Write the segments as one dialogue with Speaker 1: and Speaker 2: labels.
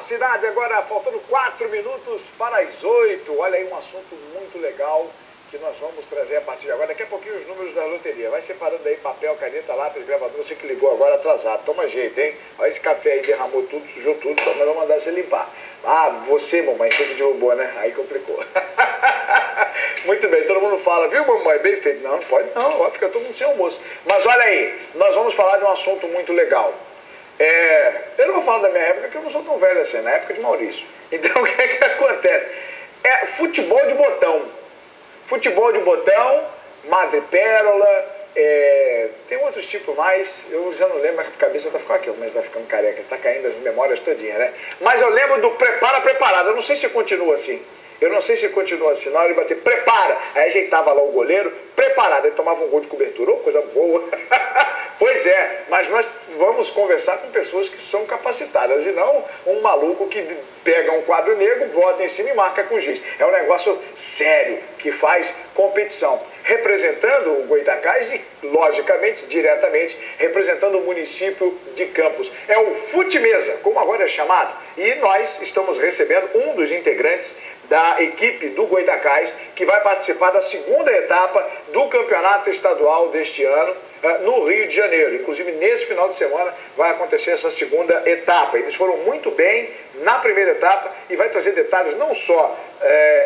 Speaker 1: cidade agora, faltando 4 minutos para as 8. Olha aí um assunto muito legal que nós vamos trazer a partir de agora. Daqui a pouquinho os números da loteria. Vai separando aí papel, caneta, lápis, gravador. Você que ligou agora atrasado. Toma jeito, hein? Olha esse café aí, derramou tudo, sujou tudo. Só nós vamos mandar você limpar. Ah, você, mamãe, você que derrubou, né? Aí complicou. Muito bem, todo mundo fala, viu, mamãe? Bem feito. Não, não pode não, vai ficar todo mundo sem almoço. Mas olha aí, nós vamos falar de um assunto muito legal. Eu não vou falar da minha época, porque eu não sou tão velho assim, na época de Maurício. Então, o que é que acontece? É futebol de botão. Futebol de botão, madrepérola, tem outros tipos mais, eu já não lembro, a cabeça tá ficando aqui, mas vai ficando careca, tá caindo as memórias todinhas, né? Mas eu lembro do prepara, preparado, eu não sei se continua assim. Na hora de bater, prepara, aí ajeitava lá o goleiro, preparado, ele tomava um gol de cobertura, oh, coisa boa. Pois é, mas nós vamos conversar com pessoas que são capacitadas e não um maluco que pega um quadro negro, bota em cima e marca com giz. É um negócio sério que faz competição. Representando o Goytacás e, logicamente, diretamente, representando o município de Campos. É o Fute-Mesa, como agora é chamado. E nós estamos recebendo um dos integrantes da equipe do Goytacás, que vai participar da segunda etapa do campeonato estadual deste ano, no Rio de Janeiro. Inclusive, nesse final de semana vai acontecer essa segunda etapa. Eles foram muito bem na primeira etapa e vai trazer detalhes não só,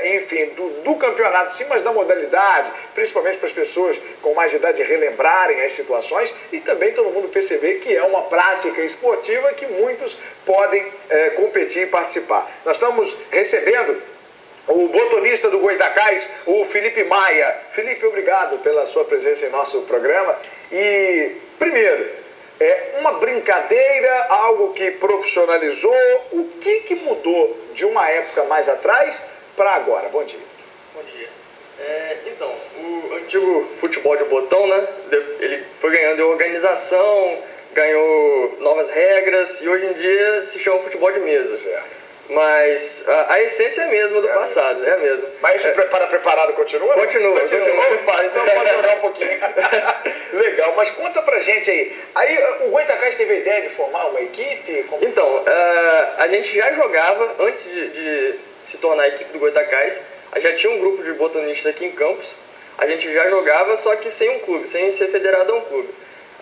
Speaker 1: enfim, do campeonato, sim, mas da modalidade, principalmente para as pessoas com mais idade relembrarem as situações e também todo mundo perceber que é uma prática esportiva que muitos podem competir e participar. Nós estamos recebendo o botonista do Goytacás, o Felipe Maia. Felipe, obrigado pela sua presença em nosso programa. E, primeiro, uma brincadeira, algo que profissionalizou, o que mudou de uma época mais atrás para agora? Bom dia.
Speaker 2: Bom dia. Então, o antigo futebol de botão, né, ele foi ganhando organização, ganhou novas regras e hoje em dia se chama futebol de mesa.
Speaker 1: Certo.
Speaker 2: Mas a essência é a mesma do passado, é a mesma.
Speaker 1: Mas esse preparado continua?
Speaker 2: Continua.
Speaker 1: Opa, então pode jogar um pouquinho. Legal, mas conta pra gente aí. Aí o Goytacás teve a ideia de formar uma equipe?
Speaker 2: Então, a gente já jogava, antes de se tornar a equipe do Goytacás, já tinha um grupo de botonistas aqui em Campos. A gente já jogava, só que sem um clube, sem ser federado a um clube.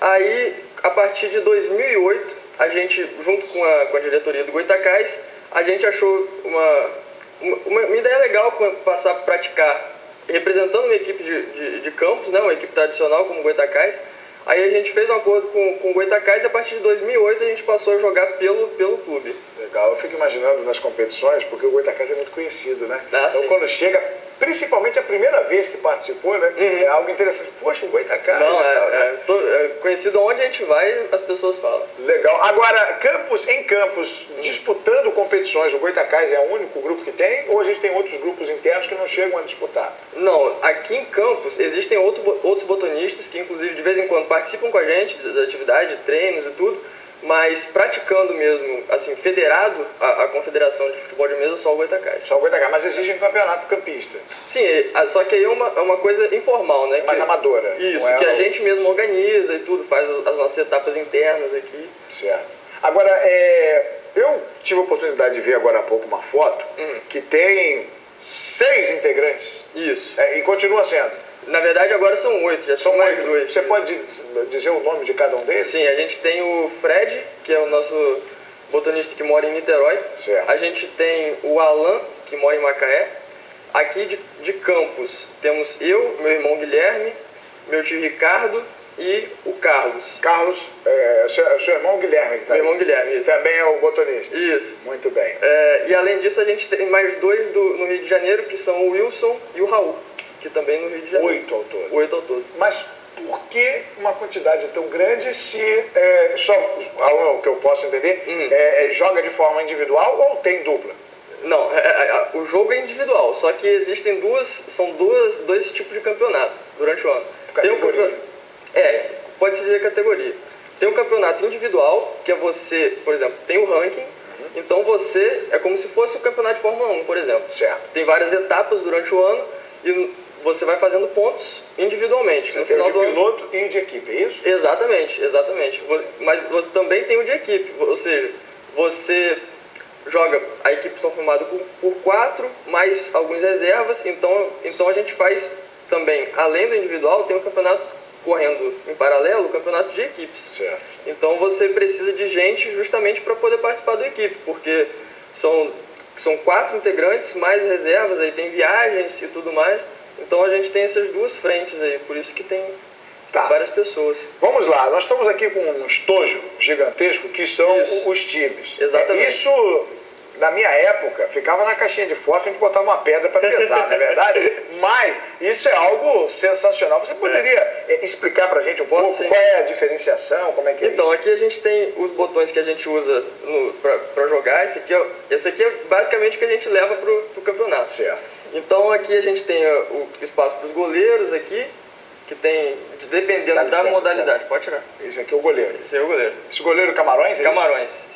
Speaker 2: Aí, a partir de 2008, a gente, junto com a diretoria do Goytacás, a gente achou uma ideia legal para passar a praticar, representando uma equipe de Campos, né, uma equipe tradicional como o Goytacás. Aí a gente fez um acordo com o Goytacás e a partir de 2008 a gente passou a jogar pelo clube.
Speaker 1: Legal, eu fico imaginando nas competições, porque o Goytacás é muito conhecido, né? Então
Speaker 2: sim.
Speaker 1: Quando chega, principalmente a primeira vez que participou, né? É algo interessante. Poxa, o Goytacás...
Speaker 2: Não, é conhecido onde a gente vai, as pessoas falam.
Speaker 1: Legal. Agora, em Campos, disputando competições, o Goytacás é o único grupo que tem? Ou a gente tem outros grupos internos que não chegam a disputar?
Speaker 2: Não, aqui em Campos existem outros botonistas que inclusive de vez em quando participam com a gente da atividade, de treinos e tudo, mas praticando mesmo, assim, federado a Confederação de Futebol de Mesa, só o Goytacás.
Speaker 1: Só o Goytacás, mas exige um campeonato campista.
Speaker 2: Sim, só que aí é uma coisa informal, né?
Speaker 1: Mais amadora.
Speaker 2: Isso, que a gente mesmo organiza e tudo, faz as nossas etapas internas aqui.
Speaker 1: Certo. Agora, eu tive a oportunidade de ver agora há pouco uma foto que tem 6 integrantes.
Speaker 2: Isso.
Speaker 1: E continua sendo.
Speaker 2: Na verdade, agora são 8, já são mais 2.
Speaker 1: Você pode dizer o nome de cada um deles?
Speaker 2: Sim, a gente tem o Fred, que é o nosso botonista que mora em Niterói.
Speaker 1: Certo.
Speaker 2: A gente tem o Alan, que mora em Macaé. Aqui de Campos temos eu, meu irmão Guilherme, meu tio Ricardo e o Carlos.
Speaker 1: Carlos, seu irmão Guilherme que está aí.
Speaker 2: Meu irmão Guilherme, isso.
Speaker 1: Também é o botonista.
Speaker 2: Isso.
Speaker 1: Muito bem.
Speaker 2: E além disso, a gente tem mais 2 no Rio de Janeiro, que são o Wilson e o Raul, que também no Rio de Janeiro.
Speaker 1: 8 ao todo.
Speaker 2: 8 ao todo.
Speaker 1: Mas por que uma quantidade tão grande se só, o que eu posso entender, joga de forma individual ou tem dupla?
Speaker 2: Não, o jogo é individual, só que existem dois tipos de campeonato durante o ano.
Speaker 1: Categoria.
Speaker 2: Pode ser de categoria. Tem um campeonato individual, que é você, por exemplo, tem o ranking, então você é como se fosse o campeonato de Fórmula 1, por exemplo.
Speaker 1: Certo.
Speaker 2: Tem várias etapas durante o ano e você vai fazendo pontos individualmente.
Speaker 1: Você no final do piloto e de equipe, é isso?
Speaker 2: Exatamente. Mas você também tem o de equipe, ou seja, você a equipe são formadas por 4, mais alguns reservas, então a gente faz também, além do individual, tem um campeonato correndo em paralelo, o campeonato de equipes.
Speaker 1: Certo.
Speaker 2: Então você precisa de gente justamente para poder participar da equipe, porque são 4 integrantes, mais reservas, aí tem viagens e tudo mais. Então a gente tem essas duas frentes aí, por isso que tem várias pessoas.
Speaker 1: Vamos lá, nós estamos aqui com um estojo gigantesco que são os times.
Speaker 2: Exatamente.
Speaker 1: Isso, na minha época, ficava na caixinha de fósforo, a gente botava uma pedra para pesar, não é verdade? Mas isso é algo sensacional. Você poderia explicar para a gente um pouco qual é a diferenciação, como é que é
Speaker 2: Então,
Speaker 1: isso?
Speaker 2: aqui a gente tem os botões que a gente usa para jogar. Esse aqui é basicamente o que a gente leva para o campeonato.
Speaker 1: Certo.
Speaker 2: Então aqui a gente tem o espaço para os goleiros aqui, que tem, dependendo da modalidade. Pode tirar.
Speaker 1: Esse aqui é o goleiro.
Speaker 2: Esse é o goleiro.
Speaker 1: Esse goleiro Camarões?
Speaker 2: Camarões.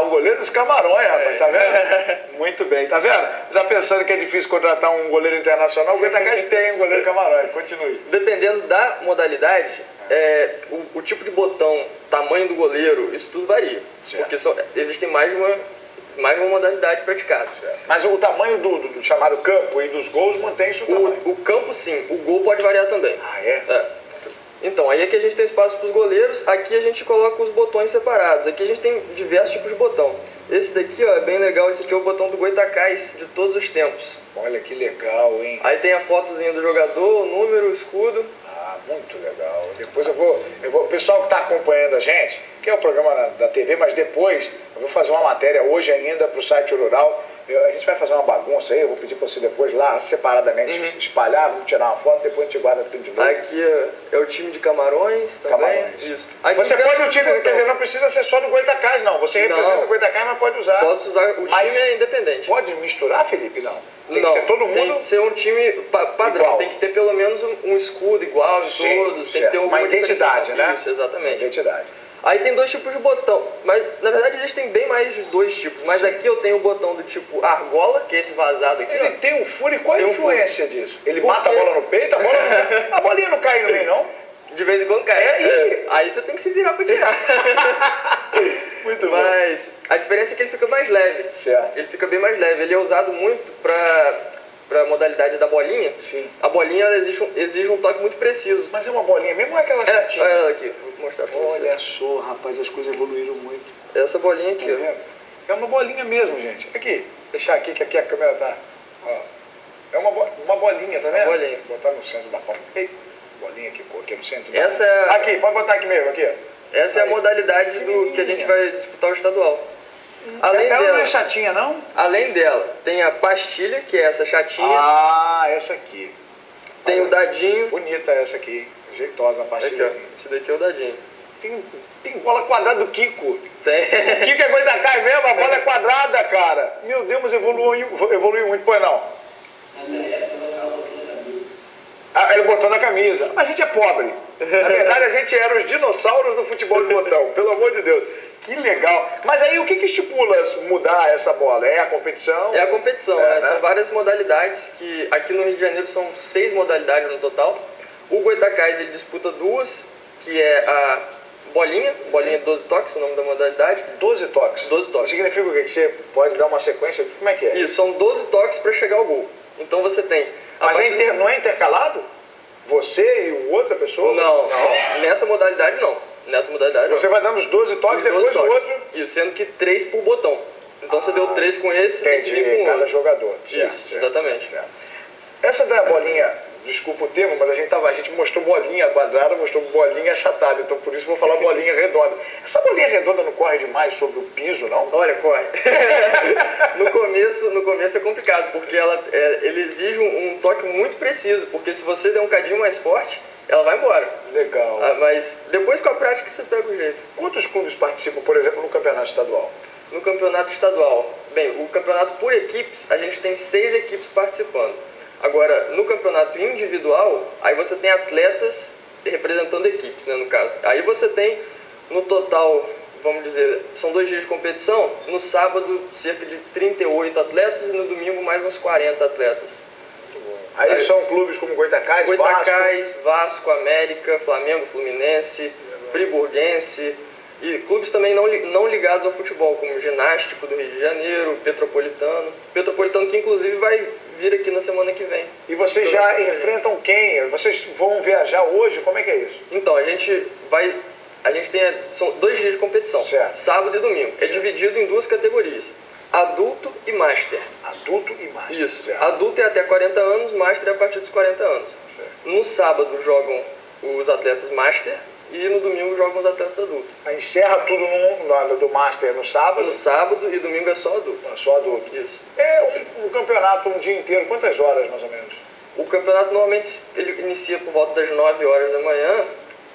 Speaker 1: O goleiro dos Camarões, rapaz, tá vendo? Muito bem, tá vendo? Já pensando que é difícil contratar um goleiro internacional, o Goitacás tem um goleiro Camarões. Continue.
Speaker 2: Dependendo da modalidade, o tipo de botão, tamanho do goleiro, isso tudo varia.
Speaker 1: Certo.
Speaker 2: Porque existem mais de uma modalidade praticada.
Speaker 1: Mas o tamanho do chamado campo e dos gols mantém-se o tamanho?
Speaker 2: O campo sim, o gol pode variar também.
Speaker 1: Ah, é?
Speaker 2: Então, aí aqui a gente tem espaço para os goleiros, aqui a gente coloca os botões separados. Aqui a gente tem diversos tipos de botão. Esse daqui, ó, é bem legal, esse aqui é o botão do Goitacás de todos os tempos.
Speaker 1: Olha que legal, hein?
Speaker 2: Aí tem a fotozinha do jogador, o número, o escudo.
Speaker 1: Ah, muito legal. Depois eu vou o pessoal que está acompanhando a gente, que é o programa da TV, mas depois eu vou fazer uma matéria hoje ainda para o site Rural. A gente vai fazer uma bagunça aí, eu vou pedir para você depois lá, separadamente, espalhar, vamos tirar uma foto, depois a gente guarda tudo de novo.
Speaker 2: Aqui é o time de Camarões também.
Speaker 1: Camarões.
Speaker 2: Isso.
Speaker 1: Você pode utilizar, quer dizer, não precisa ser só do Goitacás, não. Você representa o Goitacás, mas pode usar.
Speaker 2: Posso usar, o time é independente.
Speaker 1: Pode misturar, Felipe? Não. Tem
Speaker 2: não,
Speaker 1: que ser todo mundo.
Speaker 2: Tem que ser um time padrão,
Speaker 1: igual.
Speaker 2: Tem que ter pelo menos um escudo igual em todos, tem que ter
Speaker 1: uma identidade, né?
Speaker 2: Isso, exatamente.
Speaker 1: Uma identidade.
Speaker 2: Aí tem 2 tipos de botão, mas na verdade eles têm bem mais de 2 tipos. Mas aqui eu tenho o botão do tipo argola, que é esse vazado aqui.
Speaker 1: Ele tem um furo, e qual a influência disso? Ele mata a
Speaker 2: Porque-
Speaker 1: bola no peito, a bolinha não cai no meio, não?
Speaker 2: De vez em quando cai. Aí você tem que se virar pra tirar.
Speaker 1: Muito bom.
Speaker 2: Mas a diferença é que ele fica mais leve.
Speaker 1: Certo.
Speaker 2: Ele fica bem mais leve. Ele é usado muito pra modalidade da bolinha.
Speaker 1: Sim.
Speaker 2: A bolinha ela exige um toque muito preciso.
Speaker 1: Mas é uma bolinha mesmo ou é aquela chatinha?
Speaker 2: Olha ela aqui, vou mostrar pra você.
Speaker 1: Olha só, rapaz, as coisas evoluíram muito.
Speaker 2: Essa bolinha
Speaker 1: Tá
Speaker 2: aqui, ó.
Speaker 1: vendo? É uma bolinha mesmo, gente. Aqui, deixar aqui, que aqui a câmera tá. Ó. É uma bolinha, tá vendo?
Speaker 2: Bolinha.
Speaker 1: Vou botar no centro da palma. Ei, bolinha aqui no centro.
Speaker 2: Essa é-
Speaker 1: Aqui, pode botar aqui mesmo, aqui, ó.
Speaker 2: Essa é a
Speaker 1: Aí.
Speaker 2: modalidade que a gente vai disputar o estadual. Além
Speaker 1: Ela não
Speaker 2: dela,
Speaker 1: é chatinha, não?
Speaker 2: além dela, tem a pastilha, que é essa chatinha.
Speaker 1: Ah, essa aqui.
Speaker 2: Tem o dadinho.
Speaker 1: Bonita essa aqui. Jeitosa a
Speaker 2: Aqui,
Speaker 1: pastilha.
Speaker 2: ó. Esse daqui é o dadinho.
Speaker 1: Tem bola quadrada do Kiko.
Speaker 2: Tem.
Speaker 1: O Kiko é Goitacás mesmo, a bola é quadrada, cara. Meu Deus, mas evoluiu muito, pois não? Ah, ele botou na camisa. A gente é pobre. Na verdade, a gente era os dinossauros do futebol de botão, pelo amor de Deus. Que legal. Mas aí, o que estipula mudar essa bola? É a competição?
Speaker 2: É a competição,
Speaker 1: É,
Speaker 2: né?
Speaker 1: né?
Speaker 2: São várias modalidades, que aqui no Rio de Janeiro são 6 modalidades no total. O Goitacás ele disputa 2, que é a bolinha 12 toques, o nome da modalidade.
Speaker 1: 12 toques.
Speaker 2: 12 toques.
Speaker 1: Significa o quê? Que você pode dar uma sequência? Como é que é?
Speaker 2: Isso, são 12 toques para chegar ao gol. Então você tem... a
Speaker 1: Mas
Speaker 2: partir
Speaker 1: não é intercalado? Você e outra pessoa?
Speaker 2: Não, nessa modalidade não. Nessa modalidade
Speaker 1: Você vai dando os 12 toques,
Speaker 2: os
Speaker 1: depois
Speaker 2: 12
Speaker 1: o
Speaker 2: toques.
Speaker 1: outro...
Speaker 2: Isso, sendo que 3 por botão. Então você deu 3 com esse, tem que vir com
Speaker 1: Entendi,
Speaker 2: o
Speaker 1: cada
Speaker 2: outro.
Speaker 1: jogador.
Speaker 2: Isso, exatamente.
Speaker 1: certo. Essa da bolinha, desculpa o termo, mas a gente mostrou bolinha quadrada, mostrou bolinha achatada, então por isso eu vou falar bolinha redonda. Essa bolinha redonda não corre demais sobre o piso, não?
Speaker 2: Olha, corre. no começo é complicado, porque ele exige um toque muito preciso, porque se você der um cadinho mais forte, ela vai embora.
Speaker 1: Legal.
Speaker 2: Mas depois com a prática você pega o jeito.
Speaker 1: Quantos clubes participam, por exemplo, no campeonato estadual?
Speaker 2: No campeonato estadual, bem, o campeonato por equipes, a gente tem 6 equipes participando. Agora, no campeonato individual, aí você tem atletas representando equipes, né, no caso. Aí você tem, no total, vamos dizer, são 2 dias de competição. No sábado, cerca de 38 atletas e no domingo, mais uns 40 atletas.
Speaker 1: Aí são clubes como Goitacás, Vasco.
Speaker 2: Vasco, América, Flamengo, Fluminense, Friburguense, E clubes também não ligados ao futebol, como o Ginástico do Rio de Janeiro, Petropolitano. Petropolitano que inclusive vai vir aqui na semana que vem.
Speaker 1: E vocês já enfrentam quem? Vocês vão viajar hoje? Como é que é isso?
Speaker 2: Então, a gente tem, são 2 dias de competição,
Speaker 1: certo.
Speaker 2: Sábado e domingo. É dividido em 2 categorias, adulto e master.
Speaker 1: Adulto e master.
Speaker 2: Isso,
Speaker 1: certo.
Speaker 2: Adulto é até 40 anos, master é a partir dos 40 anos.
Speaker 1: Certo.
Speaker 2: No sábado jogam os atletas master e no domingo jogam os atletas adultos.
Speaker 1: Aí encerra tudo do master no sábado?
Speaker 2: No sábado e domingo é só adulto.
Speaker 1: É só adulto.
Speaker 2: Isso.
Speaker 1: É um campeonato um dia inteiro, quantas horas mais ou menos?
Speaker 2: O campeonato normalmente ele inicia por volta das 9 horas da manhã,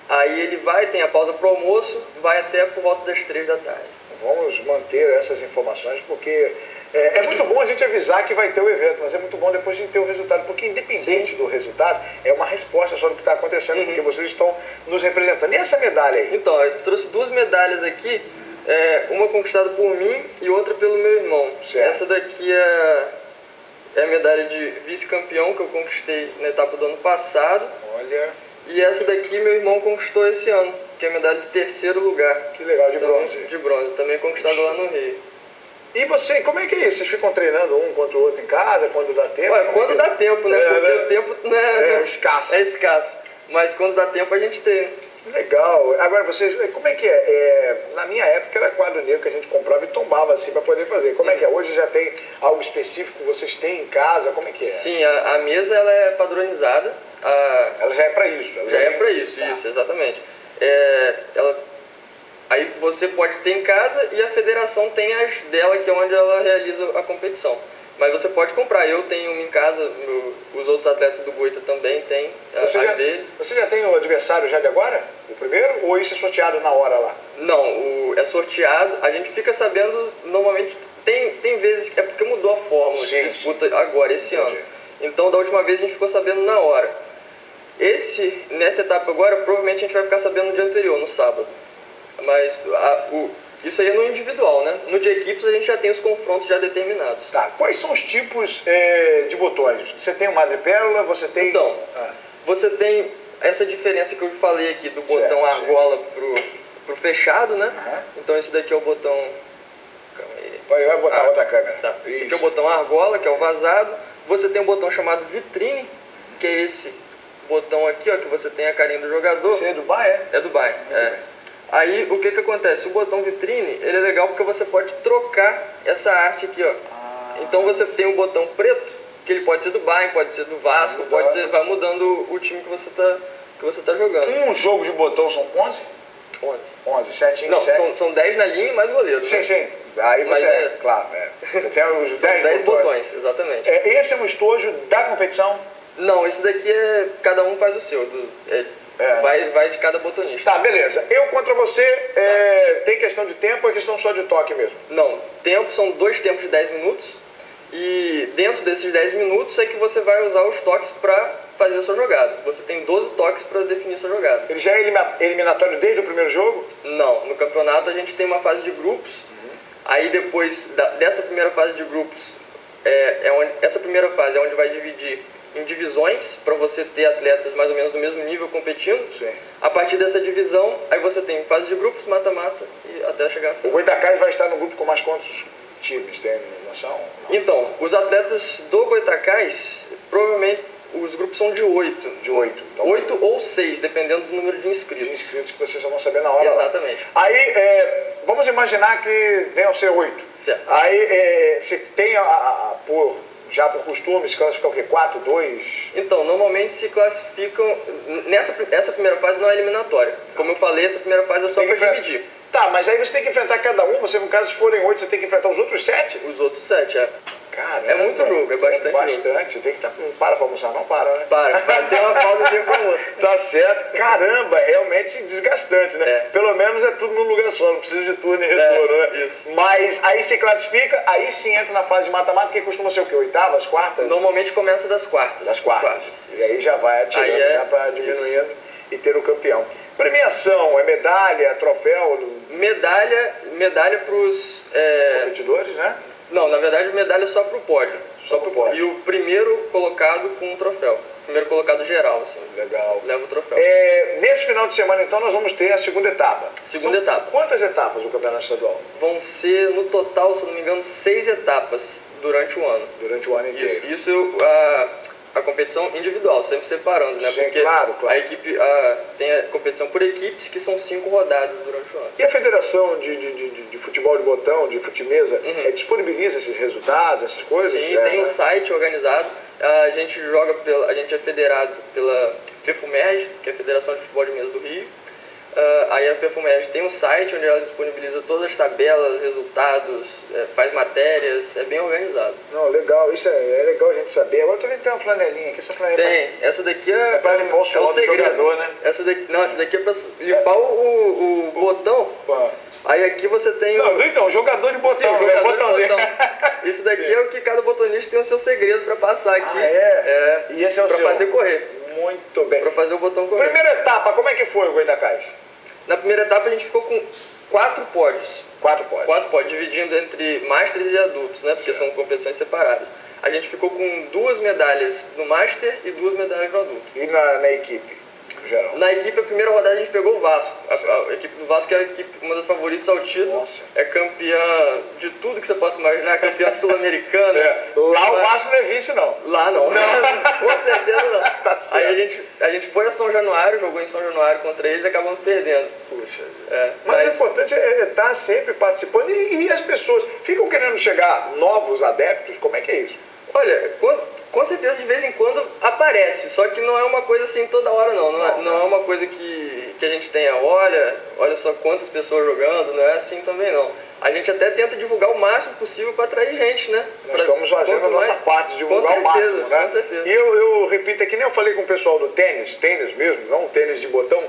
Speaker 2: aí ele tem a pausa para o almoço, vai até por volta das 3 da tarde.
Speaker 1: Vamos manter essas informações porque é muito bom a gente avisar que vai ter o evento, mas é muito bom depois de ter o resultado, porque independente do resultado, é uma resposta só do que está acontecendo, porque vocês estão nos representando. E essa medalha aí?
Speaker 2: Então, eu trouxe 2 medalhas aqui, uma conquistada por mim e outra pelo meu irmão.
Speaker 1: Certo.
Speaker 2: Essa daqui é a medalha de vice-campeão que eu conquistei na etapa do ano passado.
Speaker 1: Olha,
Speaker 2: E essa daqui meu irmão conquistou esse ano, que é a medalha de 3º lugar.
Speaker 1: que legal, de
Speaker 2: Também,
Speaker 1: bronze.
Speaker 2: de bronze, também conquistada lá no Rio.
Speaker 1: E você, como é que é isso? Vocês ficam treinando um contra o outro em casa, quando dá tempo?
Speaker 2: Olha, quando dá tempo, né? Porque o tempo
Speaker 1: é escasso.
Speaker 2: É escasso. Mas quando dá tempo a gente treina.
Speaker 1: Legal. Agora, vocês, como é que é? Na minha época era quadro negro que a gente comprava e tombava assim para poder fazer. Como é que é? Hoje já tem algo específico que vocês têm em casa? Como é que é?
Speaker 2: Sim, a mesa ela é padronizada.
Speaker 1: Ela já é para isso?
Speaker 2: Já é para isso, isso, exatamente. Aí você pode ter em casa e a federação tem as dela, que é onde ela realiza a competição. Mas você pode comprar, eu tenho uma em casa, os outros atletas do Goita também têm as deles.
Speaker 1: Você já tem o adversário já de agora? O primeiro? Ou isso é sorteado na hora lá?
Speaker 2: Não, é sorteado, a gente fica sabendo, normalmente, tem vezes que é porque mudou a fórmula de disputa agora, esse ano. Então da última vez a gente ficou sabendo na hora. Nessa etapa agora, provavelmente a gente vai ficar sabendo no dia anterior, no sábado. Mas isso aí é no individual, né? No de equipes a gente já tem os confrontos já determinados.
Speaker 1: Tá, quais são os tipos de botões? Você tem o madrepérola, você tem...
Speaker 2: Então, você tem essa diferença que eu falei aqui do botão argola pro fechado, né? Então esse daqui é o botão... Calma aí.
Speaker 1: Vai botar outra câmera.
Speaker 2: Tá. Esse aqui é o botão argola, que é o vazado. Você tem um botão chamado vitrine, que é esse botão aqui, ó, que você tem a carinha do jogador.
Speaker 1: Você é Dubai, é?
Speaker 2: É Dubai, Aí o que acontece? O botão vitrine, ele é legal porque você pode trocar essa arte aqui, ó. Então você tem um botão preto, que ele pode ser do Bayern, pode ser do Vasco, vai mudando o time que você tá jogando.
Speaker 1: Um jogo de botão são 11? 11, 7
Speaker 2: Não, 7. São 10 na linha e mais goleiro.
Speaker 1: Sim,
Speaker 2: né?
Speaker 1: sim. Aí você, claro, Você tem os 10
Speaker 2: botões, exatamente.
Speaker 1: Esse é um estojo da competição?
Speaker 2: Não, esse daqui cada um faz o seu. Vai de cada botonista.
Speaker 1: Tá, beleza. Eu contra você, tem questão de tempo ou é questão só de toque mesmo?
Speaker 2: Não, são 2 tempos de 10 minutos. E dentro desses 10 minutos é que você vai usar os toques para fazer a sua jogada. Você tem 12 toques para definir a sua jogada.
Speaker 1: Ele já é eliminatório desde o primeiro jogo?
Speaker 2: Não, no campeonato a gente tem uma fase de grupos. Aí depois dessa primeira fase de grupos, essa primeira fase é onde vai dividir em divisões, para você ter atletas mais ou menos do mesmo nível competindo.
Speaker 1: Sim.
Speaker 2: A partir dessa divisão, aí você tem fase de grupos, mata-mata, e até chegar a
Speaker 1: O Goitacás vai estar no grupo com mais quantos times? Tem noção? Não.
Speaker 2: Então, os atletas do Goitacás, provavelmente os grupos são de 8.
Speaker 1: De 8. Então,
Speaker 2: 8 ou 6, dependendo do número de inscritos.
Speaker 1: De inscritos que vocês só vão saber na hora.
Speaker 2: Exatamente.
Speaker 1: Lá. Aí, vamos imaginar que venham ser 8.
Speaker 2: Certo.
Speaker 1: Aí, você tem já por costume, se classificar o quê? 4, 2?
Speaker 2: Então, normalmente se classificam... Essa primeira fase não é eliminatória. Como eu falei, essa primeira fase é só para dividir.
Speaker 1: Tá, mas aí você tem que enfrentar cada um. Você, no caso, se forem 8, você tem que enfrentar os outros 7?
Speaker 2: Os outros 7,
Speaker 1: Caramba,
Speaker 2: é muito jogo, é bastante jogo.
Speaker 1: Você tem que estar... Não para pra almoçar, não para, né?
Speaker 2: Para ter uma pausazinha pra almoço.
Speaker 1: Tá certo. Caramba, é realmente desgastante, né? Pelo menos é tudo num lugar só, não precisa de turno e retorno, né?
Speaker 2: Isso.
Speaker 1: Mas aí se classifica, aí sim entra na fase de mata-mata, que costuma ser o quê? Oitavas, quartas?
Speaker 2: Normalmente começa das quartas.
Speaker 1: Das quartas. E aí já vai atirando, já pra diminuindo e ter o campeão. Premiação, é medalha, troféu?
Speaker 2: Medalha pros...
Speaker 1: competidores, né?
Speaker 2: Não, na verdade medalha é só pro pódio. Só pro pódio. E o primeiro colocado com um troféu. Primeiro colocado geral, assim.
Speaker 1: Legal.
Speaker 2: Leva o troféu.
Speaker 1: Nesse final de semana, então, nós vamos ter a segunda etapa.
Speaker 2: Segunda etapa.
Speaker 1: Quantas etapas do Campeonato Estadual?
Speaker 2: Vão ser, no total, se eu não me engano, 6 etapas durante o ano.
Speaker 1: Durante o ano inteiro.
Speaker 2: Isso a competição individual, sempre separando, né?
Speaker 1: Sim,
Speaker 2: porque
Speaker 1: claro.
Speaker 2: a equipe tem a competição por equipes, que são 5 rodadas durante o ano.
Speaker 1: E a Federação de Futebol de Botão, de Futimesa, disponibiliza esses resultados, essas coisas?
Speaker 2: Sim, tem um site organizado. A gente a gente é federado pela FEFUMERG, que é a Federação de Futebol de Mesa do Rio. Aí a FEFUMERG tem um site onde ela disponibiliza todas as tabelas, resultados, faz matérias, é bem organizado.
Speaker 1: Não, legal, isso é legal a gente saber. Agora eu tô vendo que tem uma flanelinha aqui, essa flanelinha...
Speaker 2: Tem, essa daqui é
Speaker 1: para limpar o suor do jogador, né?
Speaker 2: Essa daqui é para limpar o botão. Aí aqui você tem
Speaker 1: então, jogador de botão.
Speaker 2: Sim, jogador de botão. Isso daqui é o que cada botonista tem o seu segredo para passar aqui.
Speaker 1: E esse é o
Speaker 2: para fazer correr.
Speaker 1: Muito bem.
Speaker 2: Para fazer o botão correr.
Speaker 1: Primeira etapa, como é que foi o Goitacás?
Speaker 2: Na primeira etapa a gente ficou com 4 pódios.
Speaker 1: 4 pódios.
Speaker 2: 4 pódios, dividindo entre Masters e adultos, né? Porque são competições separadas. A gente ficou com 2 medalhas no Master e 2 medalhas no adulto.
Speaker 1: E na equipe, no geral?
Speaker 2: Na equipe, a primeira rodada a gente pegou o Vasco. A equipe do Vasco é a equipe, uma das favoritas ao título. Nossa. É campeã de tudo que você possa imaginar, campeã sul-americana.
Speaker 1: Lá o Vasco não é vice, não.
Speaker 2: Lá não. Com certeza não.
Speaker 1: Tá certo.
Speaker 2: Aí a gente foi a São Januário, jogou em São Januário contra eles e acabamos perdendo.
Speaker 1: Puxa. Mas o importante é estar sempre participando e as pessoas ficam querendo chegar novos adeptos, como é que é isso?
Speaker 2: Olha, com certeza de vez em quando aparece, só que não é uma coisa assim toda hora não. Não é uma coisa que a gente tenha, olha só quantas pessoas jogando, não é assim também não. A gente até tenta divulgar o máximo possível para atrair gente, né?
Speaker 1: Nós estamos fazendo a nossa parte, divulgar o máximo, né?
Speaker 2: Com certeza.
Speaker 1: E eu repito aqui, nem eu falei com o pessoal do tênis mesmo, não tênis de botão,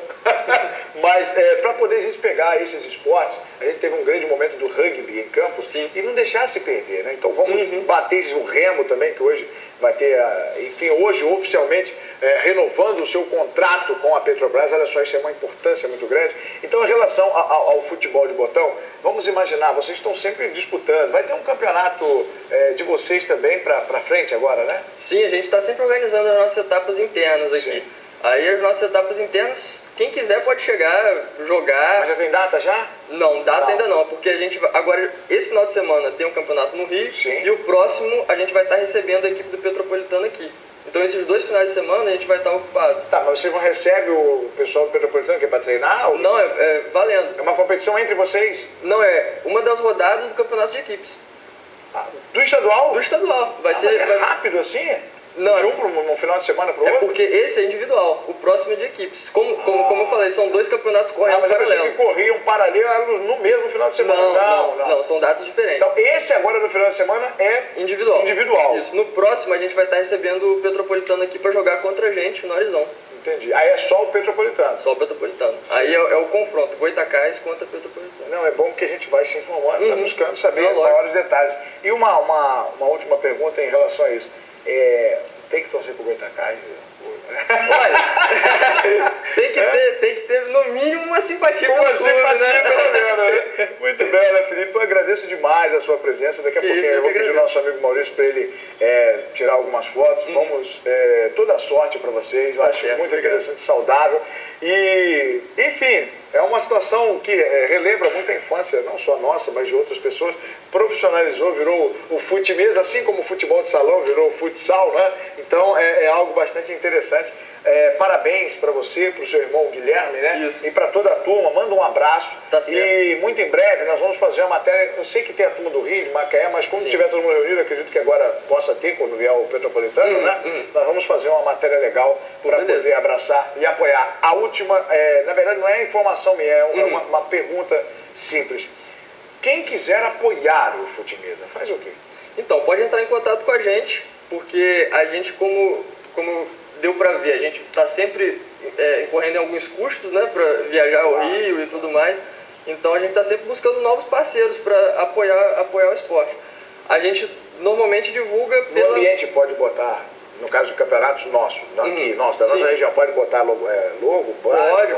Speaker 1: mas para poder a gente pegar esses esportes, a gente teve um grande momento do rugby em campo.
Speaker 2: Sim.
Speaker 1: E não deixar se perder, né? Então vamos bater o remo também, que hoje vai ter, enfim, hoje oficialmente renovando o seu contrato com a Petrobras. Olha só, isso é uma importância muito grande. Então, em relação ao futebol de botão, vamos imaginar, vocês estão sempre disputando, vai ter um campeonato de vocês também para frente agora, né?
Speaker 2: Sim, a gente está sempre organizando as nossas etapas internas aqui. Sim. Aí as nossas etapas internas, quem quiser pode chegar, jogar.
Speaker 1: Mas já tem data já?
Speaker 2: Não, data ainda não, porque a gente agora, esse final de semana tem um campeonato no Rio.
Speaker 1: Sim.
Speaker 2: E o próximo a gente vai estar recebendo a equipe do Petropolitano aqui. Então esses 2 finais de semana a gente vai estar ocupado. Tá,
Speaker 1: mas vocês não recebem o pessoal do Petropolitano que é para treinar? Ou...
Speaker 2: Não, é valendo.
Speaker 1: É uma competição entre vocês?
Speaker 2: Não, é uma das rodadas do campeonato de equipes.
Speaker 1: Do estadual?
Speaker 2: Do estadual. Vai ser
Speaker 1: rápido assim?
Speaker 2: Não,
Speaker 1: de um final de semana para o outro?
Speaker 2: É porque esse é individual, o próximo é de equipes. Como eu falei, são 2 campeonatos correndo paralelo.
Speaker 1: Mas eu pensei que corriam paralelo no mesmo final de semana.
Speaker 2: Não, são datas diferentes.
Speaker 1: Então esse agora no final de semana é individual.
Speaker 2: Isso, no próximo a gente vai estar recebendo o Petropolitano aqui para jogar contra a gente no Arizão.
Speaker 1: Entendi. Aí é só o Petropolitano?
Speaker 2: Só o Petropolitano. Sim. Aí é o confronto, Goitacás contra Petropolitano.
Speaker 1: Não, é bom que a gente vai se informando, tá buscando saber maiores detalhes. E uma última pergunta em relação a isso. Tem que torcer pro Goitacás?
Speaker 2: Olha, tem que ter no mínimo uma simpatia pelo clube, né?
Speaker 1: Pelo menos, né? Muito bem, né, Felipe? Eu agradeço demais a sua presença. Daqui a pouquinho eu vou pedir ao nosso amigo Maurício para ele tirar algumas fotos. Vamos, toda a sorte para vocês. Eu acho muito interessante, saudável. E, enfim, é uma situação que relembra muito a infância, não só nossa, mas de outras pessoas. Profissionalizou, virou o futimesa, assim como o futebol de salão virou o futsal, né? Então é algo bastante interessante. Parabéns para você, para o seu irmão Guilherme, né?
Speaker 2: Isso.
Speaker 1: E para toda a turma, manda um abraço.
Speaker 2: Tá certo.
Speaker 1: E muito em breve nós vamos fazer uma matéria. Eu sei que tem a turma do Rio, de Macaé, mas quando tiver todo mundo reunido, acredito que agora possa ter, quando vier o Petropolitano, né? Nós vamos fazer uma matéria legal para poder abraçar e apoiar. A última, na verdade, não é informação minha, é uma pergunta simples. Quem quiser apoiar o Futimesa, faz o quê?
Speaker 2: Então, pode entrar em contato com a gente, porque a gente, como deu para ver, a gente está sempre incorrendo em alguns custos, né, para viajar ao Rio e tudo mais. Então a gente está sempre buscando novos parceiros para apoiar o esporte. A gente normalmente divulga
Speaker 1: no ambiente pode botar, no caso de campeonatos nossos, aqui, da nossa região, pode botar logo,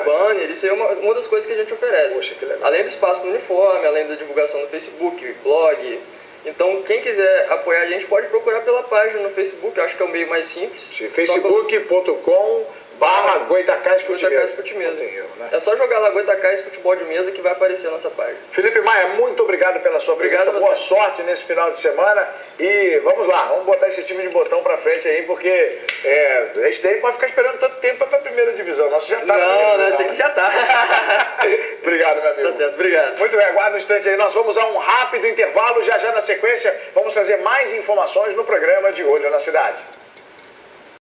Speaker 2: banner, isso aí é uma das coisas que a gente oferece.
Speaker 1: Poxa, que legal.
Speaker 2: Além do espaço no uniforme, além da divulgação no Facebook, blog, Então, quem quiser apoiar a gente pode procurar pela página no Facebook, eu acho que é o meio mais simples.
Speaker 1: facebook.com/Goitacás
Speaker 2: Futimesa. Né? É só jogar lá Goitacás Futebol de Mesa que vai aparecer a nossa página.
Speaker 1: Felipe Maia, muito obrigado pela sua presença. Boa sorte nesse final de semana. E vamos lá, vamos botar esse time de botão pra frente aí, porque esse daí pode ficar esperando tanto tempo pra primeira divisão. Nossa, já tá.
Speaker 2: Não, esse aqui já tá.
Speaker 1: Obrigado, meu amigo.
Speaker 2: Tá certo, obrigado.
Speaker 1: Muito bem, aguarda um instante aí. Nós vamos a um rápido intervalo. Já na sequência, vamos trazer mais informações no programa de Olho na Cidade.